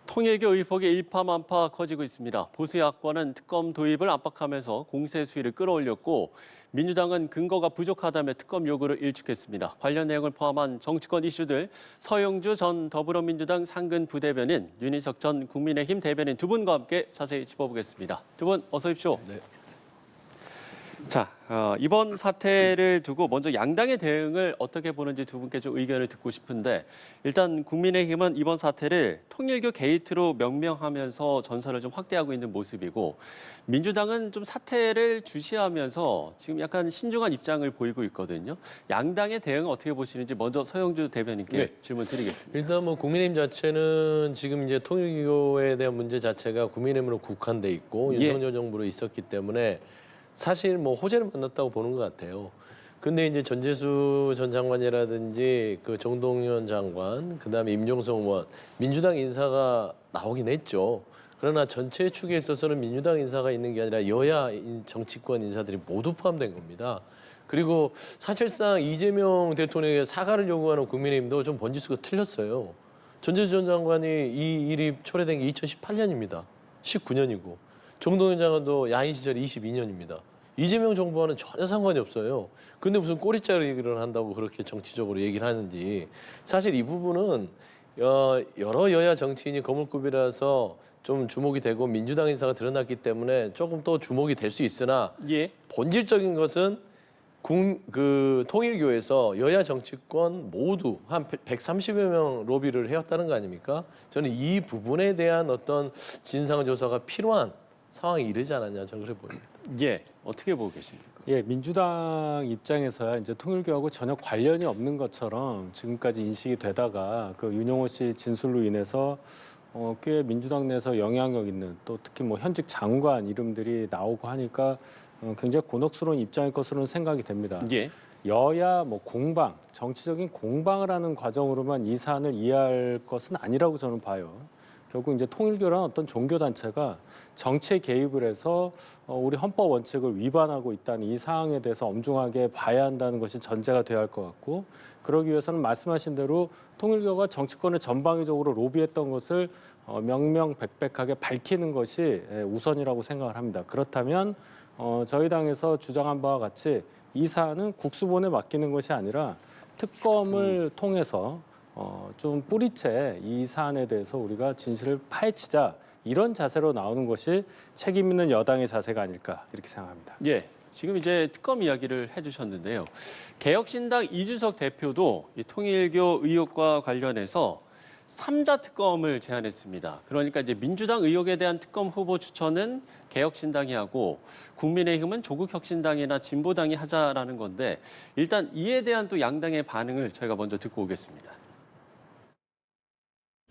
통일교 의혹이 일파만파 커지고 있습니다. 보수 야권은 특검 도입을 압박하면서 공세 수위를 끌어올렸고 민주당은 근거가 부족하다며 특검 요구를 일축했습니다. 관련 내용을 포함한 정치권 이슈들 서영주 전 더불어민주당 상근 부대변인, 윤희석 전 국민의힘 대변인 두 분과 함께 자세히 짚어보겠습니다. 두 분 어서 오십시오. 네. 자, 이번 사태를 두고 먼저 양당의 대응을 어떻게 보는지 두 분께 좀 의견을 듣고 싶은데 일단 국민의힘은 이번 사태를 통일교 게이트로 명명하면서 전선을 좀 확대하고 있는 모습이고 민주당은 좀 사태를 주시하면서 지금 약간 신중한 입장을 보이고 있거든요. 양당의 대응은 어떻게 보시는지 먼저 서영주 대변인께 질문 드리겠습니다. 일단 뭐 국민의힘 자체는 지금 이제 통일교에 대한 문제 자체가 국민의힘으로 국한돼 있고 윤석열 정부로 있었기 때문에 사실 뭐 호재를 만났다고 보는 것 같아요. 근데 이제 전재수 전 장관이라든지 그 정동연 장관, 그다음에 임종성 의원, 민주당 인사가 나오긴 했죠. 그러나 전체 축에 있어서는 민주당 인사가 있는 게 아니라 여야 정치권 인사들이 모두 포함된 겁니다. 그리고 사실상 이재명 대통령에게 사과를 요구하는 국민의힘도 좀 번지수가 틀렸어요. 전재수 전 장관이 이 일이 초래된 게 2018년입니다. 19년이고. 정동연 장관도 야인 시절이 22년입니다. 이재명 정부와는 전혀 상관이 없어요. 근데 무슨 꼬리자리를 한다고 그렇게 정치적으로 얘기를 하는지. 사실 이 부분은 여러 여야 정치인이 거물급이라서 좀 주목이 되고 민주당 인사가 드러났기 때문에 조금 또 주목이 될 수 있으나 본질적인 것은 그 통일교에서 여야 정치권 모두 한 130여 명 로비를 해왔다는 거 아닙니까? 저는 이 부분에 대한 어떤 진상조사가 필요한 상황이 이르지 않았냐 저는 그렇게 보입니다. 어떻게 보고 계십니까? 민주당 입장에서야 이제 통일교하고 전혀 관련이 없는 것처럼 지금까지 인식이 되다가 그 윤영호 씨 진술로 인해서 꽤 민주당 내에서 영향력 있는 또 특히 뭐 현직 장관 이름들이 나오고 하니까 굉장히 곤혹스러운 입장일 것으로는 생각이 됩니다. 여야 뭐 공방, 정치적인 공방을 하는 과정으로만 이 사안을 이해할 것은 아니라고 저는 봐요. 결국 이제 통일교라는 어떤 종교 단체가 정치에 개입을 해서 우리 헌법 원칙을 위반하고 있다는 이 사항에 대해서 엄중하게 봐야 한다는 것이 전제가 돼야 할 것 같고 그러기 위해서는 말씀하신 대로 통일교가 정치권을 전방위적으로 로비했던 것을 명명백백하게 밝히는 것이 우선이라고 생각을 합니다. 그렇다면 저희 당에서 주장한 바와 같이 이 사안은 국수본에 맡기는 것이 아니라 특검을 통해서 좀 뿌리채 이 사안에 대해서 우리가 진실을 파헤치자 이런 자세로 나오는 것이 책임 있는 여당의 자세가 아닐까 이렇게 생각합니다. 지금 이제 특검 이야기를 해주셨는데요. 개혁신당 이준석 대표도 이 통일교 의혹과 관련해서 3자 특검을 제안했습니다. 그러니까 이제 민주당 의혹에 대한 특검 후보 추천은 개혁신당이 하고 국민의힘은 조국혁신당이나 진보당이 하자라는 건데 일단 이에 대한 또 양당의 반응을 저희가 먼저 듣고 오겠습니다.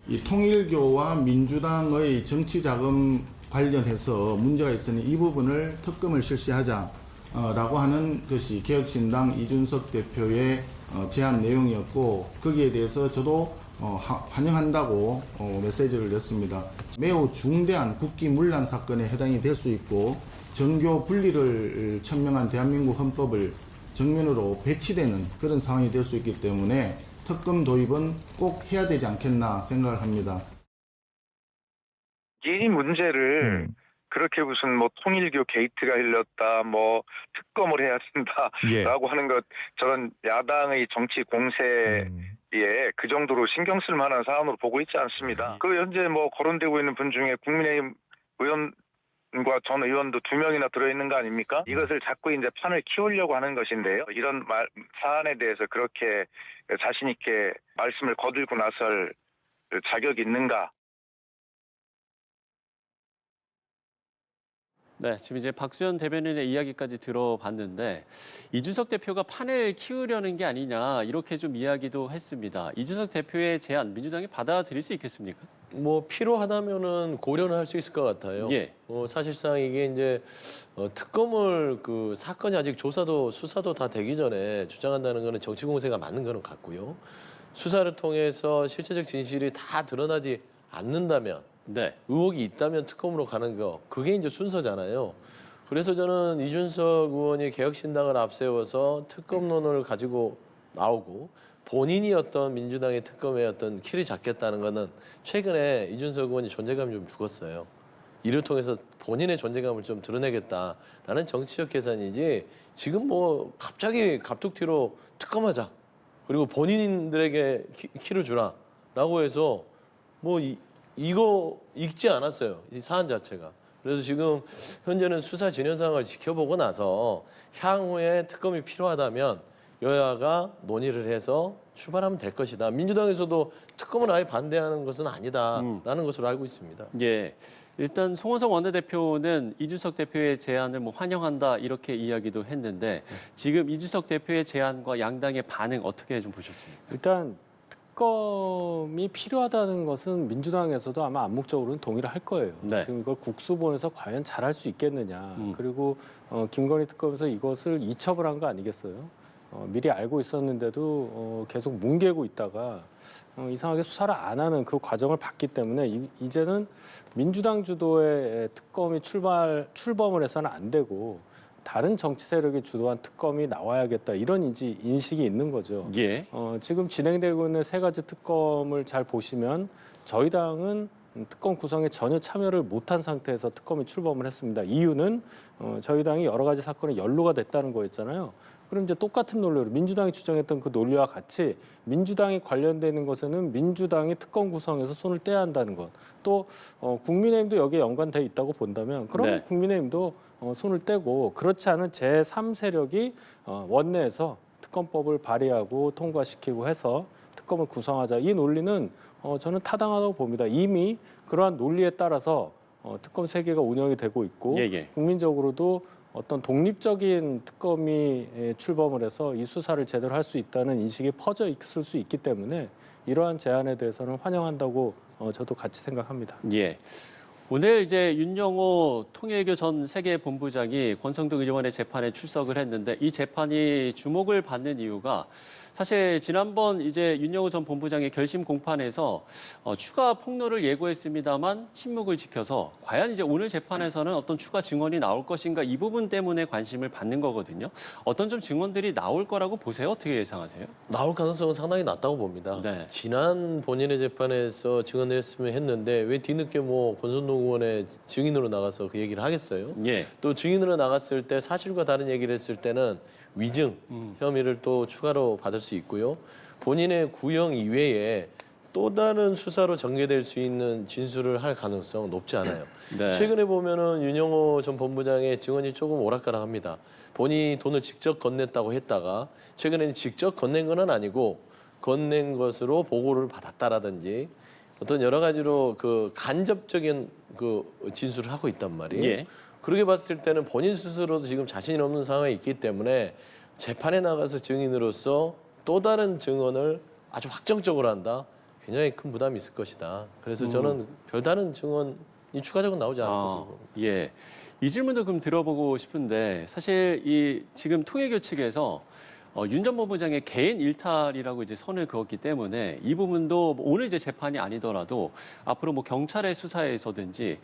이 통일교와 민주당의 정치자금 관련해서 문제가 있으니 이 부분을 특검을 실시하자라고 하는 것이 개혁신당 이준석 대표의 제안 내용이었고 거기에 대해서 저도 환영한다고 메시지를 냈습니다. 매우 중대한 국기문란 사건에 해당이 될 수 있고 정교 분리를 천명한 대한민국 헌법을 정면으로 배치되는 그런 상황이 될 수 있기 때문에 특검 도입은 꼭 해야 되지 않겠나 생각을 합니다. 이 문제를 그렇게 무슨 뭐 통일교 게이트가 흘렸다, 뭐 특검을 해야 된다라고 하는 것 저는 야당의 정치 공세에 그 정도로 신경 쓸 만한 사안으로 보고 있지 않습니다. 그 현재 뭐 거론되고 있는 분 중에 국민의힘 의원과 전 의원도 2명이나 들어있는 거 아닙니까? 이것을 자꾸 이제 판을 키우려고 하는 것인데요. 이런 사안에 대해서 그렇게 자신 있게 말씀을 거들고 나설 자격이 있는가? 지금 이제 박수현 대변인의 이야기까지 들어봤는데 이준석 대표가 판을 키우려는 게 아니냐 이렇게 좀 이야기도 했습니다. 이준석 대표의 제안 민주당이 받아들일 수 있겠습니까? 뭐 필요하다면은 고려는 할 수 있을 것 같아요. 사실상 이게 이제 특검을 그 사건이 아직 조사도 수사도 다 되기 전에 주장한다는 거는 정치 공세가 맞는 거는 같고요. 수사를 통해서 실체적 진실이 다 드러나지 않는다면 의혹이 있다면 특검으로 가는 거 그게 이제 순서잖아요. 그래서 저는 이준석 의원이 개혁신당을 앞세워서 특검론을 가지고 나오고 본인이 어떤 민주당의 특검의 어떤 키를 잡겠다는 거는 최근에 이준석 의원이 존재감이 좀 죽었어요. 이를 통해서 본인의 존재감을 좀 드러내겠다라는 정치적 계산이지 지금 뭐 갑자기 갑툭튀로 특검하자 그리고 본인들에게 키를 주라라고 해서 뭐 이거 읽지 않았어요. 이 사안 자체가. 그래서 지금 현재는 수사 진행 상황을 지켜보고 나서 향후에 특검이 필요하다면 여야가 논의를 해서 출발하면 될 것이다. 민주당에서도 특검을 아예 반대하는 것은 아니다라는 것으로 알고 있습니다. 예. 일단 송원석 원내대표는 이준석 대표의 제안을 뭐 환영한다 이렇게 이야기도 했는데 지금 이준석 대표의 제안과 양당의 반응 어떻게 좀 보셨습니까? 일단 특검이 필요하다는 것은 민주당에서도 아마 암묵적으로는 동의를 할 거예요. 네. 지금 이걸 국수본에서 과연 잘할 수 있겠느냐. 그리고 김건희 특검에서 이것을 이첩을 한 거 아니겠어요? 미리 알고 있었는데도 계속 뭉개고 있다가 이상하게 수사를 안 하는 그 과정을 봤기 때문에 이제는 민주당 주도의 특검이 출범을 해서는 안 되고 다른 정치 세력이 주도한 특검이 나와야겠다 이런 인식이 있는 거죠. 예. 지금 진행되고 있는 세 가지 특검을 잘 보시면 저희 당은 특검 구성에 전혀 참여를 못한 상태에서 특검이 출범을 했습니다. 이유는 저희 당이 여러 가지 사건에 연루가 됐다는 거였잖아요. 그럼 이제 똑같은 논리로 민주당이 주장했던 그 논리와 같이 민주당이 관련되는 것에는 민주당이 특검 구성에서 손을 떼야 한다는 것. 또 국민의힘도 여기에 연관돼 있다고 본다면 그러면 네. 국민의힘도 손을 떼고 그렇지 않은 제3세력이 원내에서 특검법을 발의하고 통과시키고 해서 특검을 구성하자. 이 논리는 저는 타당하다고 봅니다. 이미 그러한 논리에 따라서 특검 세계가 운영이 되고 있고 예. 국민적으로도 어떤 독립적인 특검이 출범을 해서 이 수사를 제대로 할 수 있다는 인식이 퍼져 있을 수 있기 때문에 이러한 제안에 대해서는 환영한다고 저도 같이 생각합니다. 예. 오늘 이제 윤영호 통일교 전 세계본부장이 권성동 의원의 재판에 출석을 했는데 이 재판이 주목을 받는 이유가 사실 지난번 이제 윤영호 전 본부장의 결심 공판에서 추가 폭로를 예고했습니다만 침묵을 지켜서 과연 이제 오늘 재판에서는 어떤 추가 증언이 나올 것인가 이 부분 때문에 관심을 받는 거거든요. 어떤 좀 증언들이 나올 거라고 보세요? 어떻게 예상하세요? 나올 가능성은 상당히 낮다고 봅니다. 네. 지난 본인의 재판에서 증언을 했으면 했는데 왜 뒤늦게 뭐 권선동 의원의 증인으로 나가서 그 얘기를 하겠어요? 예. 또 증인으로 나갔을 때 사실과 다른 얘기를 했을 때는 위증 혐의를 또 추가로 받을 수 있고요. 본인의 구형 이외에 또 다른 수사로 전개될 수 있는 진술을 할 가능성은 높지 않아요. 네. 최근에 보면은 윤영호 전 본부장의 증언이 조금 오락가락합니다. 본인이 돈을 직접 건넸다고 했다가 최근에는 직접 건넨 건 아니고 건넨 것으로 보고를 받았다라든지 어떤 여러 가지로 그 간접적인 그 진술을 하고 있단 말이에요. 예. 그렇게 봤을 때는 본인 스스로도 지금 자신이 없는 상황에 있기 때문에 재판에 나가서 증인으로서 또 다른 증언을 아주 확정적으로 한다. 굉장히 큰 부담이 있을 것이다. 그래서 저는 별다른 증언이 추가적으로 나오지 않을 것으로 봅니다. 예. 이 질문도 그럼 들어보고 싶은데 사실 이 지금 통일교 측에서 윤 전 본부장의 개인 일탈이라고 이제 선을 그었기 때문에 이 부분도 오늘 이제 재판이 아니더라도 앞으로 뭐 경찰의 수사에서든지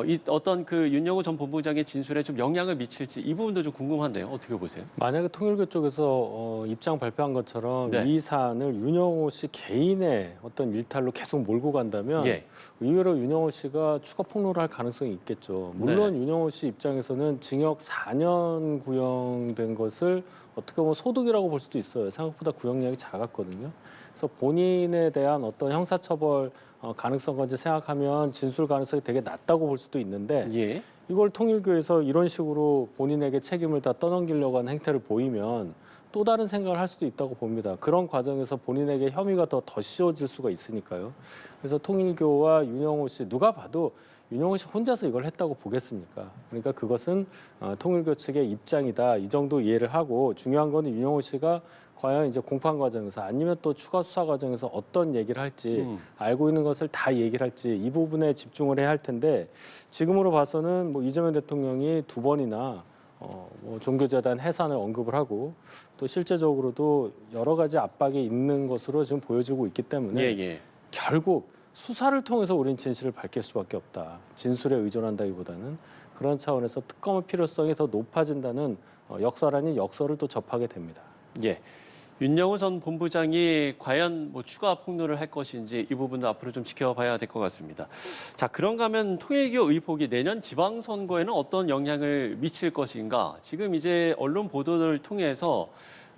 이 어떤 그 윤영호 전 본부장의 진술에 좀 영향을 미칠지 이 부분도 좀 궁금한데요. 어떻게 보세요? 만약에 통일교 쪽에서 입장 발표한 것처럼 네. 이 사안을 윤영호 씨 개인의 어떤 일탈로 계속 몰고 간다면 예. 의외로 윤영호 씨가 추가 폭로를 할 가능성이 있겠죠. 물론 네. 윤영호 씨 입장에서는 징역 4년 구형된 것을 어떻게 보면 소득이라고 볼 수도 있어요. 생각보다 구형량이 작았거든요. 그래서 본인에 대한 어떤 형사처벌 가능성까지 생각하면 진술 가능성이 되게 낮다고 볼 수도 있는데 예. 이걸 통일교에서 이런 식으로 본인에게 책임을 다 떠넘기려고 하는 행태를 보이면 또 다른 생각을 할 수도 있다고 봅니다. 그런 과정에서 본인에게 혐의가 더 씌워질 수가 있으니까요. 그래서 통일교와 윤영호 씨 누가 봐도 윤영호 씨 혼자서 이걸 했다고 보겠습니까? 그러니까 그것은 통일교 측의 입장이다. 이 정도 이해를 하고 중요한 거는 윤영호 씨가 과연 이제 공판 과정에서 아니면 또 추가 수사 과정에서 어떤 얘기를 할지 알고 있는 것을 다 얘기를 할지 이 부분에 집중을 해야 할 텐데 지금으로 봐서는 뭐 이재명 대통령이 2번이나 뭐 종교재단 해산을 언급을 하고 또 실제적으로도 여러 가지 압박이 있는 것으로 지금 보여지고 있기 때문에 예. 결국 수사를 통해서 우린 진실을 밝힐 수밖에 없다. 진술에 의존한다기보다는 그런 차원에서 특검의 필요성이 더 높아진다는 역설 아닌 역설을 또 접하게 됩니다. 예. 윤영호 전 본부장이 과연 뭐 추가 폭로를 할 것인지 이 부분도 앞으로 좀 지켜봐야 될 것 같습니다. 자, 그런가 하면 통일교 의혹이 내년 지방선거에는 어떤 영향을 미칠 것인가? 지금 이제 언론 보도를 통해서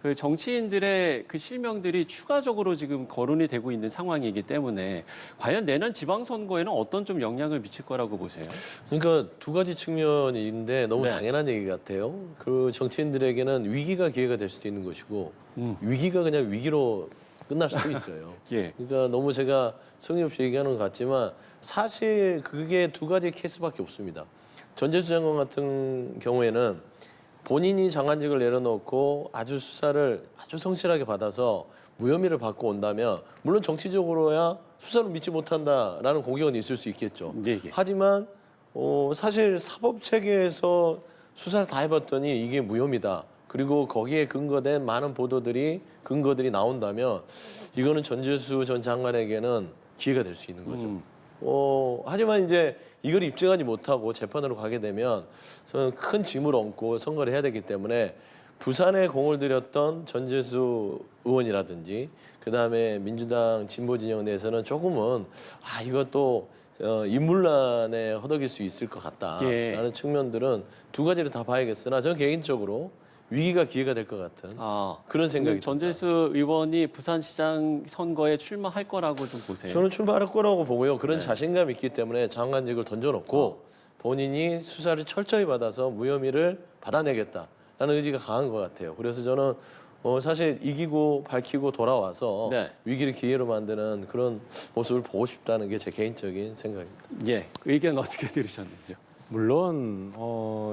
그 정치인들의 그 실명들이 추가적으로 지금 거론이 되고 있는 상황이기 때문에 과연 내년 지방선거에는 어떤 좀 영향을 미칠 거라고 보세요? 그러니까 두 가지 측면이 있는데 너무 네. 당연한 얘기 같아요. 그 정치인들에게는 위기가 기회가 될 수도 있는 것이고 위기가 그냥 위기로 끝날 수도 있어요. 예. 그러니까 너무 제가 성의 없이 얘기하는 것 같지만 사실 그게 두 가지 케이스밖에 없습니다. 전재수 장관 같은 경우에는 본인이 장관직을 내려놓고 아주 수사를 아주 성실하게 받아서 무혐의를 받고 온다면 물론 정치적으로야 수사를 믿지 못한다라는 공격은 있을 수 있겠죠. 예, 예. 하지만 사실 사법 체계에서 수사를 다 해봤더니 이게 무혐의다. 그리고 거기에 근거된 많은 근거들이 나온다면 이거는 전재수 전 장관에게는 기회가 될 수 있는 거죠. 하지만 이제 이걸 입증하지 못하고 재판으로 가게 되면 저는 큰 짐을 얹고 선거를 해야 되기 때문에 부산에 공을 들였던 전재수 의원이라든지 그다음에 민주당 진보 진영 내에서는 조금은 이것도 인물난에 허덕일 수 있을 것 같다라는 예. 측면들은 두 가지를 다 봐야겠으나 저는 개인적으로 위기가 기회가 될 것 같은 그런 생각이 듭니다. 전재수 의원이 부산시장 선거에 출마할 거라고 좀 보세요. 저는 출마할 거라고 보고요. 그런 자신감이 있기 때문에 장관직을 던져놓고 본인이 수사를 철저히 받아서 무혐의를 받아내겠다라는 의지가 강한 것 같아요. 그래서 저는 사실 이기고 밝히고 돌아와서 네. 위기를 기회로 만드는 그런 모습을 보고 싶다는 게 제 개인적인 생각입니다. 예, 의견 어떻게 들으셨는지요? 물론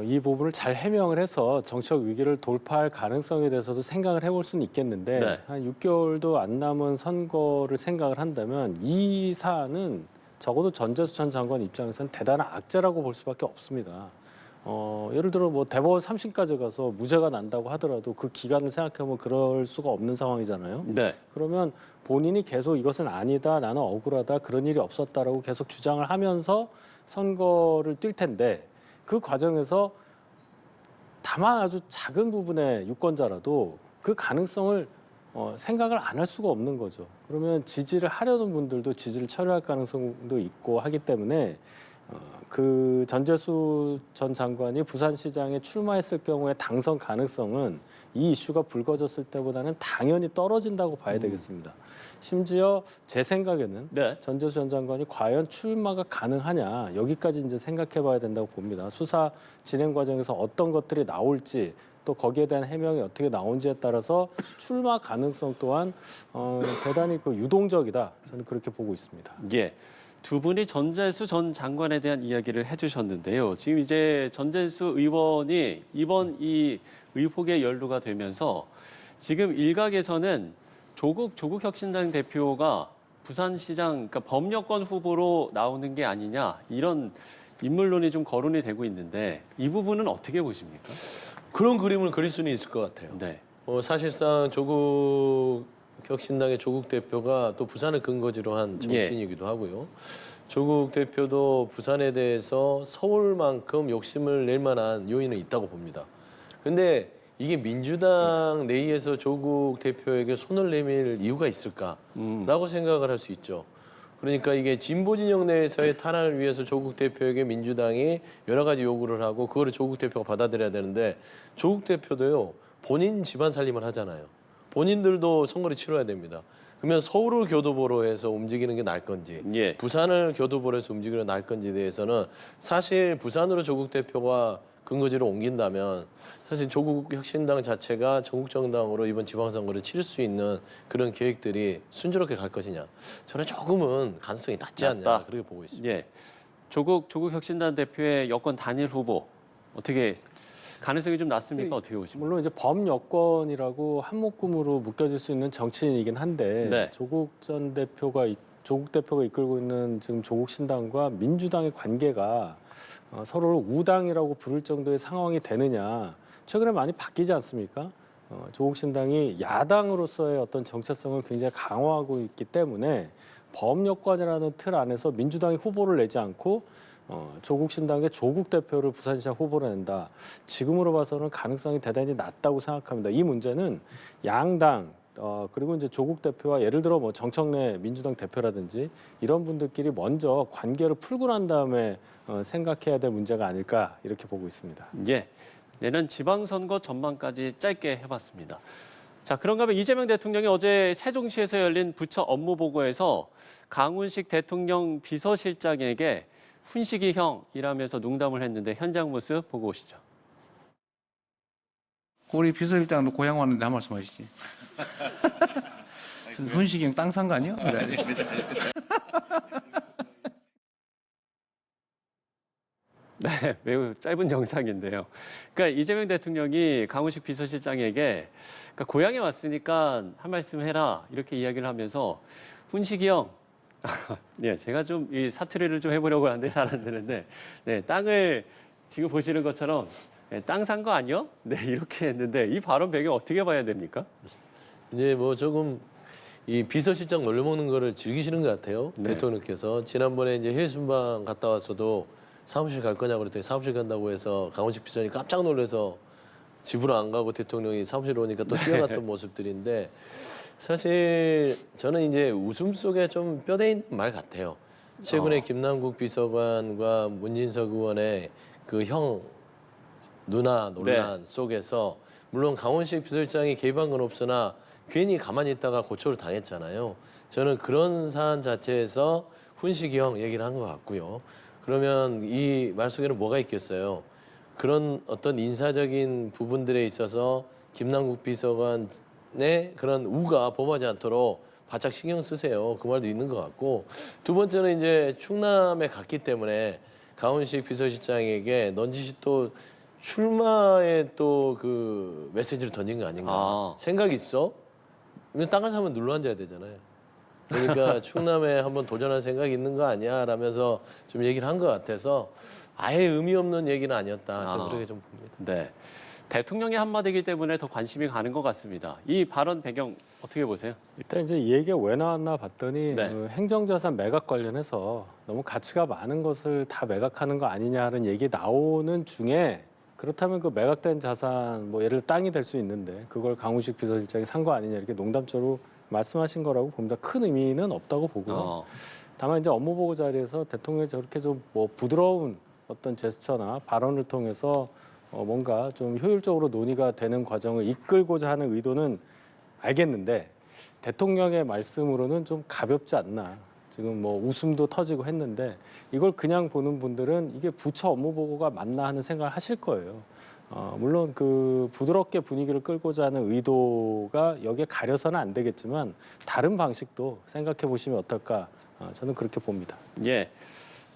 이 부분을 잘 해명을 해서 정치적 위기를 돌파할 가능성에 대해서도 생각을 해볼 수는 있겠는데 네. 한 6개월도 안 남은 선거를 생각을 한다면 이 사안은 적어도 전재수 전 장관 입장에서는 대단한 악재라고 볼 수밖에 없습니다. 예를 들어 뭐 대법원 3심까지 가서 무죄가 난다고 하더라도 그 기간을 생각해보면 그럴 수가 없는 상황이잖아요. 네. 그러면 본인이 계속 이것은 아니다, 나는 억울하다, 그런 일이 없었다라고 계속 주장을 하면서 선거를 뛸 텐데 그 과정에서 다만 아주 작은 부분의 유권자라도 그 가능성을 생각을 안 할 수가 없는 거죠. 그러면 지지를 하려는 분들도 지지를 철회할 가능성도 있고 하기 때문에 그 전재수 전 장관이 부산시장에 출마했을 경우에 당선 가능성은 이 이슈가 불거졌을 때보다는 당연히 떨어진다고 봐야 되겠습니다. 심지어 제 생각에는 네. 전재수 전 장관이 과연 출마가 가능하냐 여기까지 이제 생각해봐야 된다고 봅니다. 수사 진행 과정에서 어떤 것들이 나올지 또 거기에 대한 해명이 어떻게 나온지에 따라서 출마 가능성 또한 대단히 유동적이다. 저는 그렇게 보고 있습니다. 예. 두 분이 전재수 전 장관에 대한 이야기를 해주셨는데요. 지금 이제 전재수 의원이 이번 이 의혹에 연루가 되면서 지금 일각에서는 조국 혁신당 대표가 부산시장 그러니까 범여권 후보로 나오는 게 아니냐 이런 인물론이 좀 거론이 되고 있는데 이 부분은 어떻게 보십니까? 그런 그림을 그릴 수는 있을 것 같아요. 네. 사실상 조국 혁신당의 조국 대표가 또 부산을 근거지로 한 정치인이기도 하고요. 조국 대표도 부산에 대해서 서울만큼 욕심을 낼 만한 요인은 있다고 봅니다. 근데 이게 민주당 내에서 조국 대표에게 손을 내밀 이유가 있을까라고 생각을 할 수 있죠. 그러니까 이게 진보 진영 내에서의 탄압을 위해서 조국 대표에게 민주당이 여러 가지 요구를 하고 그거를 조국 대표가 받아들여야 되는데 조국 대표도요 본인 집안 살림을 하잖아요. 본인들도 선거를 치러야 됩니다. 그러면 서울을 교두보로 해서 움직이는 게 나을 건지 예. 부산을 교두보로 해서 움직이는 게 나을 건지에 대해서는 사실 부산으로 조국 대표가 근거지로 옮긴다면 사실 조국 혁신당 자체가 전국 정당으로 이번 지방선거를 치를 수 있는 그런 계획들이 순조롭게 갈 것이냐 저는 조금은 가능성이 낮지 않냐 낮다. 그렇게 보고 있습니다. 예. 조국 혁신당 대표의 여권 단일 후보 어떻게 가능성이 좀 낮습니까? 어떻게 보십니까? 물론 이제 범여권이라고 한묶음으로 묶여질 수 있는 정치인이긴 한데 네. 조국 대표가 이끌고 있는 지금 조국 신당과 민주당의 관계가 서로를 우당이라고 부를 정도의 상황이 되느냐 최근에 많이 바뀌지 않습니까? 조국 신당이 야당으로서의 어떤 정체성을 굉장히 강화하고 있기 때문에 범여권이라는 틀 안에서 민주당이 후보를 내지 않고 조국 신당의 조국 대표를 부산시장 후보로 낸다. 지금으로 봐서는 가능성이 대단히 낮다고 생각합니다. 이 문제는 양당 그리고 이제 조국 대표와 예를 들어 뭐 정청래 민주당 대표라든지 이런 분들끼리 먼저 관계를 풀고 난 다음에 생각해야 될 문제가 아닐까 이렇게 보고 있습니다. 예, 내년 지방선거 전망까지 짧게 해봤습니다. 자, 그런가 하면 이재명 대통령이 어제 세종시에서 열린 부처 업무보고에서 강훈식 대통령 비서실장에게 훈식이 형이라면서 농담을 했는데 현장 모습 보고 오시죠. 우리 비서실장도 고향 왔는데 한 말씀 하시지. 훈식이 형 땅 산 거 아니야? 네, 매우 짧은 영상인데요. 그러니까 이재명 대통령이 강훈식 비서실장에게 그러니까 고향에 왔으니까 한 말씀 해라 이렇게 이야기를 하면서 훈식이 형, 네, 제가 좀 이 사투리를 좀 해보려고 하는데 잘 안 되는데, 네, 땅을 지금 보시는 것처럼 네, 땅 산 거 아니요? 네, 이렇게 했는데 이 발언 배경 어떻게 봐야 됩니까? 이제 뭐 조금 이 비서실장 놀려먹는 거를 즐기시는 것 같아요. 네. 대통령께서 지난번에 이제 해외 순방 갔다 와서도 사무실 갈 거냐고 그랬더니 사무실 간다고 해서 강훈식 비서관이 깜짝 놀라서 집으로 안 가고 대통령이 사무실 오니까 또 뛰어갔던 모습들인데 사실 저는 이제 웃음 속에 좀 뼈대 있는 말 같아요. 최근에 김남국 비서관과 문진석 의원의 그 형 누나 논란 속에서 물론 강훈식 비서실장이 개입한 건 없으나 괜히 가만히 있다가 고초를 당했잖아요. 저는 그런 사안 자체에서 훈식이 형 얘기를 한 것 같고요. 그러면 이 말 속에는 뭐가 있겠어요? 그런 어떤 인사적인 부분들에 있어서 김남국 비서관의 그런 우가 범하지 않도록 바짝 신경 쓰세요. 그 말도 있는 것 같고 두 번째는 이제 충남에 갔기 때문에 강훈식 비서실장에게 넌지시 또 출마에 또 그 메시지를 던진 거 아닌가. 생각 있어? 땅을 사면 눌러 앉아야 되잖아요. 그러니까 충남에 한번 도전할 생각이 있는 거 아니야? 라면서 좀 얘기를 한 것 같아서 아예 의미 없는 얘기는 아니었다. 저는 그렇게 좀 봅니다. 네, 대통령의 한마디이기 때문에 더 관심이 가는 것 같습니다. 이 발언 배경 어떻게 보세요? 일단 이제 이 얘기가 왜 나왔나 봤더니 네. 그 행정자산 매각 관련해서 너무 가치가 많은 것을 다 매각하는 거 아니냐는 얘기 나오는 중에 그렇다면 그 매각된 자산 뭐 예를 들어 땅이 될 수 있는데 그걸 강훈식 비서실장이 산 거 아니냐 이렇게 농담조로 말씀하신 거라고 봅니다. 큰 의미는 없다고 보고요. 다만 이제 업무보고 자리에서 대통령이 저렇게 좀 뭐 부드러운 어떤 제스처나 발언을 통해서 뭔가 좀 효율적으로 논의가 되는 과정을 이끌고자 하는 의도는 알겠는데 대통령의 말씀으로는 좀 가볍지 않나. 지금 뭐 웃음도 터지고 했는데 이걸 그냥 보는 분들은 이게 부처 업무보고가 맞나 하는 생각을 하실 거예요. 물론 그 부드럽게 분위기를 끌고자 하는 의도가 여기에 가려서는 안 되겠지만 다른 방식도 생각해 보시면 어떨까 저는 그렇게 봅니다. 예.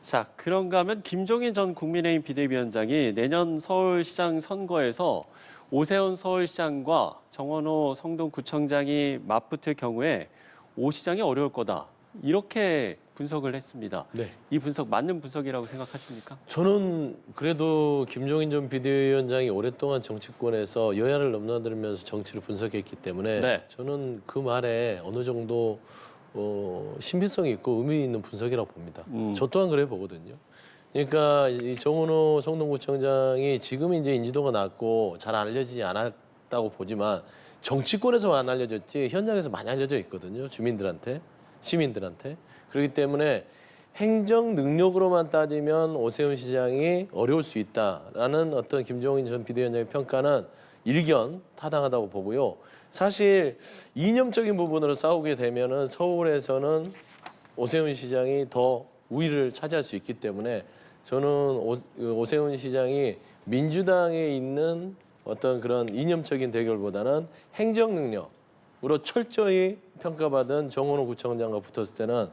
자, 그런가 하면 김종인 전 국민의힘 비대위원장이 내년 서울시장 선거에서 오세훈 서울시장과 정원호 성동구청장이 맞붙을 경우에 오 시장이 어려울 거다. 이렇게 분석을 했습니다. 네. 이 분석 맞는 분석이라고 생각하십니까? 저는 그래도 김종인 전 비대위원장이 오랫동안 정치권에서 여야를 넘나들면서 정치를 분석했기 때문에 네. 저는 그 말에 어느 정도 신빙성이 있고 의미 있는 분석이라고 봅니다. 저 또한 그래 보거든요. 그러니까 이 정원호 성동구청장이 지금 이제 인지도가 낮고 잘 알려지지 않았다고 보지만 정치권에서 안 알려졌지 현장에서 많이 알려져 있거든요. 주민들한테, 시민들한테. 그렇기 때문에 행정 능력으로만 따지면 오세훈 시장이 어려울 수 있다라는 어떤 김종인 전 비대위원장의 평가는 일견 타당하다고 보고요. 사실 이념적인 부분으로 싸우게 되면은 서울에서는 오세훈 시장이 더 우위를 차지할 수 있기 때문에 저는 오세훈 시장이 민주당에 있는 어떤 그런 이념적인 대결보다는 행정 능력으로 철저히 평가받은 정원호 구청장과 붙었을 때는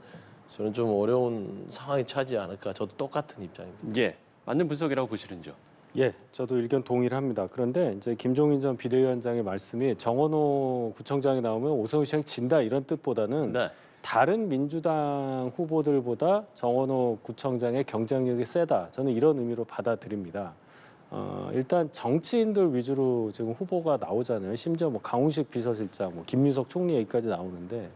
저는 좀 어려운 상황이 차지 않을까. 저도 똑같은 입장입니다. 예. 맞는 분석이라고 보시는지요? 예, 저도 의견 동의를 합니다. 그런데 이제 김종인 전 비대위원장의 말씀이 정원호 구청장이 나오면 오세훈 시장이 진다 이런 뜻보다는 네. 다른 민주당 후보들보다 정원호 구청장의 경쟁력이 세다. 저는 이런 의미로 받아들입니다. 일단 정치인들 위주로 지금 후보가 나오잖아요. 심지어 뭐 강훈식 비서실장, 뭐 김민석 총리 얘기까지 나오는데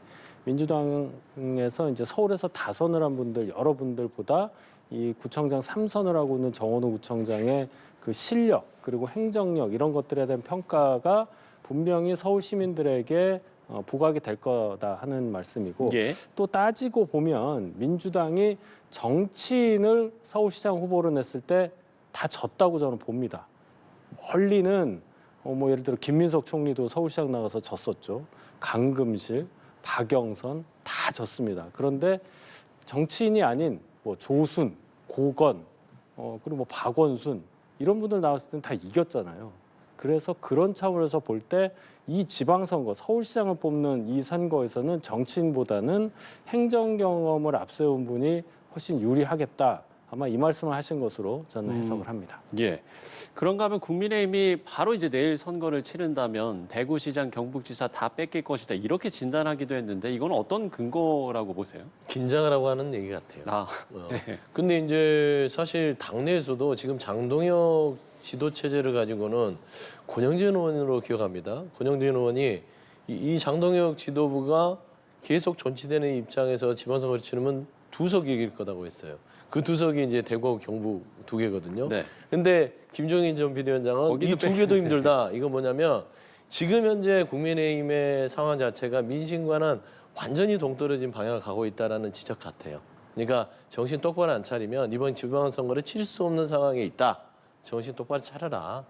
민주당에서 이제 서울에서 다선을 한 분들 여러분들보다 이 구청장 3선을 하고 있는 정원호 구청장의 그 실력 그리고 행정력 이런 것들에 대한 평가가 분명히 서울 시민들에게 부각이 될 거다 하는 말씀이고 예. 또 따지고 보면 민주당이 정치인을 서울시장 후보로 냈을 때 다 졌다고 저는 봅니다. 멀리는 뭐 예를 들어 김민석 총리도 서울시장 나가서 졌었죠. 강금실, 박영선 다 졌습니다. 그런데 정치인이 아닌 뭐 조순, 고건, 그리고 뭐 박원순 이런 분들 나왔을 때는 다 이겼잖아요. 그래서 그런 차원에서 볼 때 이 지방선거, 서울시장을 뽑는 이 선거에서는 정치인보다는 행정 경험을 앞세운 분이 훨씬 유리하겠다. 아마 이 말씀을 하신 것으로 저는 해석을 합니다. 예. 그런가 하면 국민의힘이 바로 이제 내일 선거를 치른다면 대구시장, 경북지사 다 뺏길 것이다. 이렇게 진단하기도 했는데 이건 어떤 근거라고 보세요? 긴장을 하고 하는 얘기 같아요. 아, 근데 이제 사실 당내에서도 지금 장동혁 지도 체제를 가지고는 권영진 의원으로 기억합니다. 권영진 의원이 이 장동혁 지도부가 계속 존치되는 입장에서 지방선거를 치르면 2석 이길 거라고 했어요. 그 2석이 이제 대구하고 경북 2개거든요. 네. 근데 김종인 전 비대위원장은 거기도 이 2개도 힘들다. 이거 뭐냐면 지금 현재 국민의힘의 상황 자체가 민심과는 완전히 동떨어진 방향을 가고 있다라는 지적 같아요. 그러니까 정신 똑바로 안 차리면 이번 지방선거를 칠 수 없는 상황에 있다. 정신 똑바로 차려라.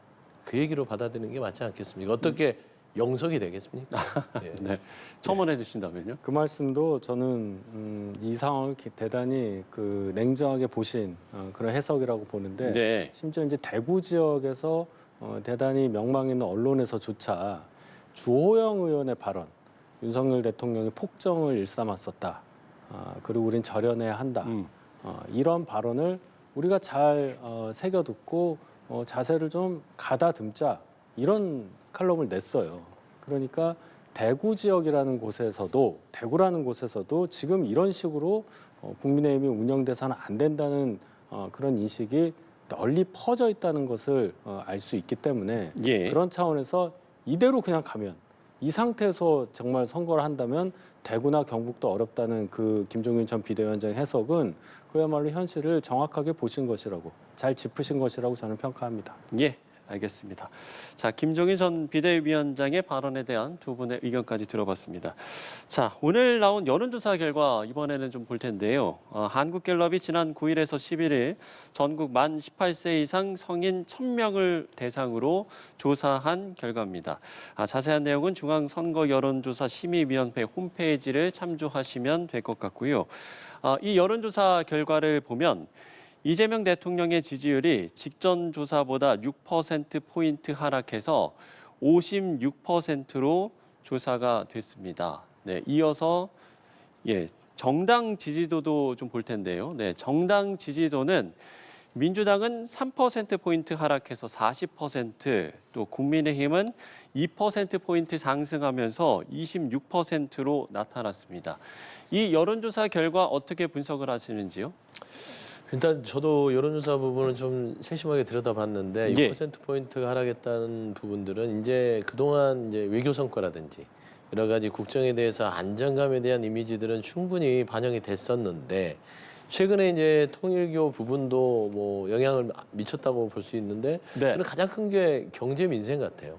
그 얘기로 받아들이는 게 맞지 않겠습니까? 어떻게 영석이 되겠습니까? 예. 네. 첨언해 주신다면요? 그 말씀도 저는 이 상황을 대단히 그 냉정하게 보신 그런 해석이라고 보는데 네. 심지어 이제 대구 지역에서 대단히 명망 있는 언론에서조차 주호영 의원의 발언, 윤석열 대통령이 폭정을 일삼았었다. 그리고 우린 절연해야 한다. 이런 발언을 우리가 잘 새겨듣고 자세를 좀 가다듬자 이런 칼럼을 냈어요. 그러니까 대구 지역이라는 곳에서도 대구라는 곳에서도 지금 이런 식으로 국민의힘이 운영돼서는 안 된다는 그런 인식이 널리 퍼져 있다는 것을 알 수 있기 때문에 예. 그런 차원에서 이대로 그냥 가면 이 상태에서 정말 선거를 한다면 대구나 경북도 어렵다는 그 김종인 전 비대위원장의 해석은 그야말로 현실을 정확하게 보신 것이라고 잘 짚으신 것이라고 저는 평가합니다. 예. 알겠습니다. 자, 김종인 전 비대위원장의 발언에 대한 두 분의 의견까지 들어봤습니다. 자, 오늘 나온 여론조사 결과 이번에는 좀 볼 텐데요. 한국갤럽이 지난 9일에서 11일 전국 만 18세 이상 성인 1,000명을 대상으로 조사한 결과입니다. 자세한 내용은 중앙선거여론조사심의위원회 홈페이지를 참조하시면 될 것 같고요. 이 여론조사 결과를 보면 이재명 대통령의 지지율이 직전 조사보다 6%포인트 하락해서 56%로 조사가 됐습니다. 네, 이어서 정당 지지도도 좀 볼 텐데요. 네, 정당 지지도는 민주당은 3%포인트 하락해서 40%, 또 국민의힘은 2%포인트 상승하면서 26%로 나타났습니다. 이 여론조사 결과 어떻게 분석을 하시는지요? 일단 저도 여론조사 부분을 좀 세심하게 들여다봤는데 예. 6%포인트가 하락했다는 부분들은 이제 그동안 이제 외교 성과라든지 여러 가지 국정에 대해서 안정감에 대한 이미지들은 충분히 반영이 됐었는데 최근에 이제 통일교 부분도 뭐 영향을 미쳤다고 볼 수 있는데 네. 저는 가장 큰 게 경제 민생 같아요.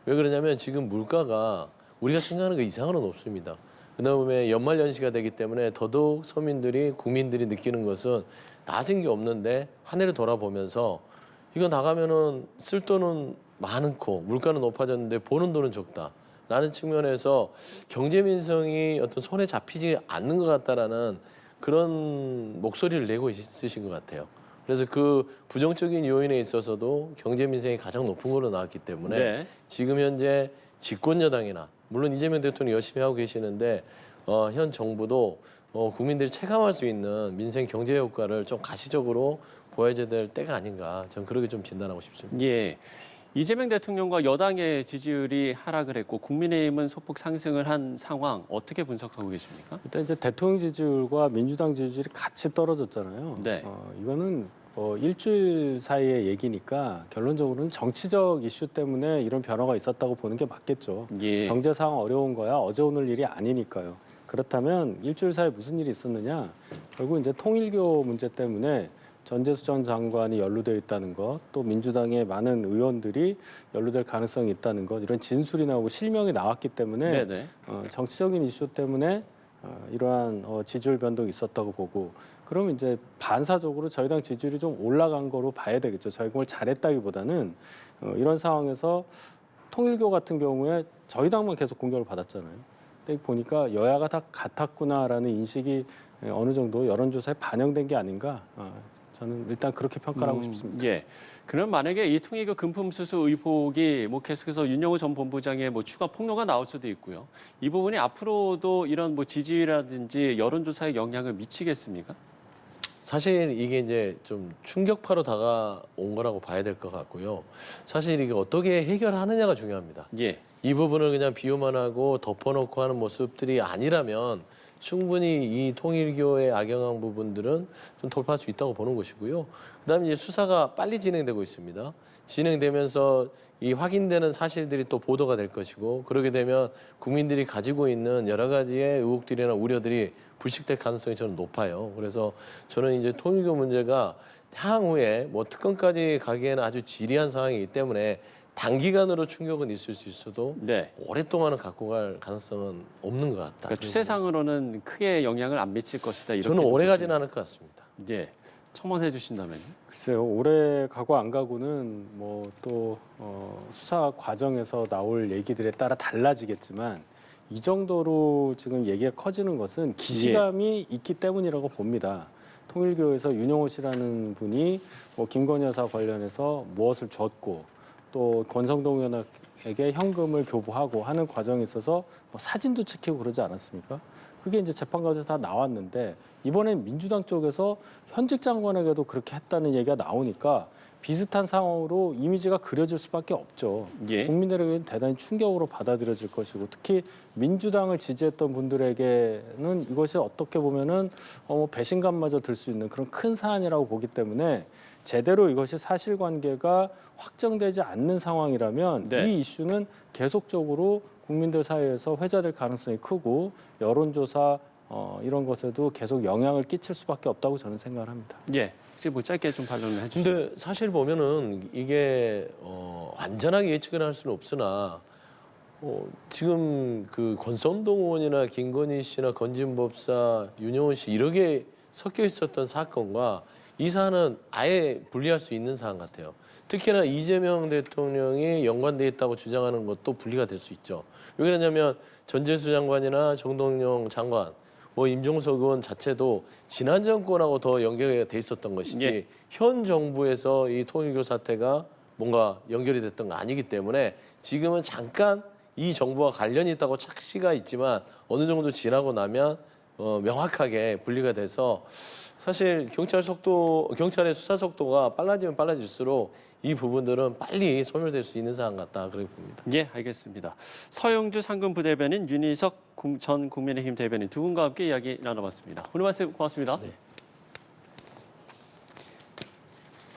왜 그러냐면 지금 물가가 우리가 생각하는 것 이상으로 높습니다. 그다음에 연말 연시가 되기 때문에 더더욱 서민들이 국민들이 느끼는 것은 낮은 게 없는데 한 해를 돌아보면서 이거 나가면은 쓸 돈은 많고 물가는 높아졌는데 버는 돈은 적다라는 측면에서 경제 민생이 어떤 손에 잡히지 않는 것 같다라는 그런 목소리를 내고 있으신 것 같아요. 그래서 그 부정적인 요인에 있어서도 경제 민생이 가장 높은 걸로 나왔기 때문에 네. 지금 현재 집권 여당이나 물론 이재명 대통령이 열심히 하고 계시는데 현 정부도 국민들이 체감할 수 있는 민생 경제 효과를 좀 가시적으로 보여줘야 될 때가 아닌가 저는 그렇게 좀 진단하고 싶습니다. 예. 이재명 대통령과 여당의 지지율이 하락을 했고 국민의힘은 소폭 상승을 한 상황 어떻게 분석하고 계십니까? 일단 이제 대통령 지지율과 민주당 지지율이 같이 떨어졌잖아요. 네. 이거는 일주일 사이의 얘기니까 결론적으로는 정치적 이슈 때문에 이런 변화가 있었다고 보는 게 맞겠죠. 예. 경제 상황 어려운 거야 어제 오늘 일이 아니니까요. 그렇다면 일주일 사이에 무슨 일이 있었느냐? 결국 이제 통일교 문제 때문에 전재수 전 장관이 연루되어 있다는 것, 또 민주당의 많은 의원들이 연루될 가능성이 있다는 것, 이런 진술이 나오고 실명이 나왔기 때문에 네네. 정치적인 이슈 때문에 이러한 지지율 변동이 있었다고 보고, 그러면 이제 반사적으로 저희 당 지지율이 좀 올라간 거로 봐야 되겠죠. 저희가 뭘 잘했다기보다는 이런 상황에서 통일교 같은 경우에 저희 당만 계속 공격을 받았잖아요. 근데 보니까 여야가 다 같았구나라는 인식이 어느 정도 여론조사에 반영된 게 아닌가. 저는 일단 그렇게 평가를 하고 싶습니다. 예. 그럼 만약에 이 통일교 금품수수 의혹이 뭐 계속해서 윤영호 전 본부장의 뭐 추가 폭로가 나올 수도 있고요. 이 부분이 앞으로도 이런 뭐 지지라든지 여론조사에 영향을 미치겠습니까? 사실 이게 이제 좀 충격파로 다가온 거라고 봐야 될 것 같고요. 사실 이게 어떻게 해결하느냐가 중요합니다. 예. 이 부분을 그냥 비호만 하고 덮어놓고 하는 모습들이 아니라면 충분히 이 통일교의 악영향 부분들은 좀 돌파할 수 있다고 보는 것이고요. 그다음에 이제 수사가 빨리 진행되고 있습니다. 진행되면서 이 확인되는 사실들이 또 보도가 될 것이고, 그러게 되면 국민들이 가지고 있는 여러 가지의 의혹들이나 우려들이 불식될 가능성이 저는 높아요. 그래서 저는 이제 통일교 문제가 향후에 뭐 특검까지 가기에는 아주 지리한 상황이기 때문에 단기간으로 충격은 있을 수 있어도 네. 오랫동안은 갖고 갈 가능성은 없는 것 같다. 그러니까 추세상으로는 크게 영향을 안 미칠 것이다. 이렇게 저는 좀 오래 보시면- 가지는 않을 것 같습니다. 예. 첨언해 주신다면요. 글쎄요, 올해 가고 안 가고는 뭐 또 수사 과정에서 나올 얘기들에 따라 달라지겠지만, 이 정도로 지금 얘기가 커지는 것은 기시감이 있기 때문이라고 봅니다. 통일교에서 윤영호 씨라는 분이 뭐 김건희 여사 관련해서 무엇을 줬고, 또 권성동 의원에게 현금을 교부하고 하는 과정에 있어서 뭐 사진도 찍히고 그러지 않았습니까? 그게 이제 재판 과정에서 다 나왔는데, 이번엔 민주당 쪽에서 현직 장관에게도 그렇게 했다는 얘기가 나오니까 비슷한 상황으로 이미지가 그려질 수밖에 없죠. 예. 국민들에게는 대단히 충격으로 받아들여질 것이고, 특히 민주당을 지지했던 분들에게는 이것이 어떻게 보면은 배신감마저 들 수 있는 그런 큰 사안이라고 보기 때문에, 제대로 이것이 사실관계가 확정되지 않는 상황이라면 네. 이 이슈는 계속적으로 국민들 사이에서 회자될 가능성이 크고, 여론조사 이런 것에도 계속 영향을 끼칠 수밖에 없다고 저는 생각을 합니다. 예. 혹시 뭐 짧게 좀 반론을 해 주시죠. 근데 사실 보면은 이게 완전하게 예측을 할 수는 없으나 지금 그 권성동 의원이나 김건희 씨나 건진법사 윤영호 씨 이렇게 섞여 있었던 사건과 이 사안은 아예 분리할 수 있는 사안 같아요. 특히나 이재명 대통령이 연관돼 있다고 주장하는 것도 분리가 될 수 있죠. 왜 그러냐면 전재수 장관이나 정동영 장관, 뭐 임종석 의원 자체도 지난 정권하고 더 연결이 돼 있었던 것이지 예. 현 정부에서 이 통일교 사태가 뭔가 연결이 됐던 거 아니기 때문에 지금은 잠깐 이 정부와 관련이 있다고 착시가 있지만 어느 정도 지나고 나면 명확하게 분리가 돼서 사실 경찰의 수사 속도가 빨라지면 빨라질수록 이 부분들은 빨리 소멸될 수 있는 사안 같다 그렇게 봅니다. 예, 알겠습니다. 서영주 상근 부대변인, 윤희석 전 국민의힘 대변인 두 분과 함께 이야기 나눠봤습니다. 오늘 말씀 고맙습니다. 네.